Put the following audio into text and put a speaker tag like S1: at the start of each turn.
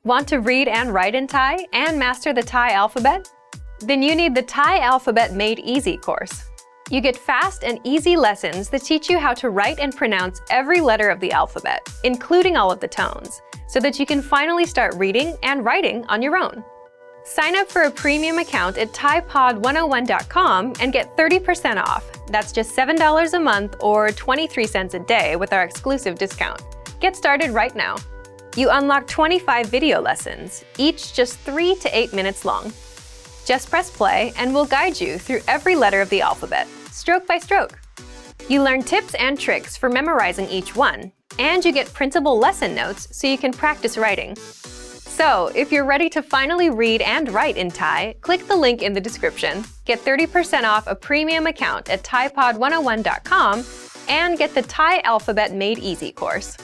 S1: Want to read and write in Thai and master the Thai alphabet? Then you need the Thai Alphabet Made Easy course. You get fast and easy lessons that teach you how to write and pronounce every letter of the alphabet, including all of the tones, so that you can finally start reading and writing on your own. Sign up for a premium account at ThaiPod101.com and get 30% off. That's just $7 a month or 23 cents a day with our exclusive discount. Get started right now. You unlock 25 video lessons, each just 3 to 8 minutes long. Just press play and we'll guide you through every letter of the alphabet, stroke by stroke. You learn tips and tricks for memorizing each one, and you get printable lesson notes so you can practice writing. So, if you're ready to finally read and write in Thai, click the link in the description, get 30% off a premium account at ThaiPod101.com, and get the Thai Alphabet Made Easy course.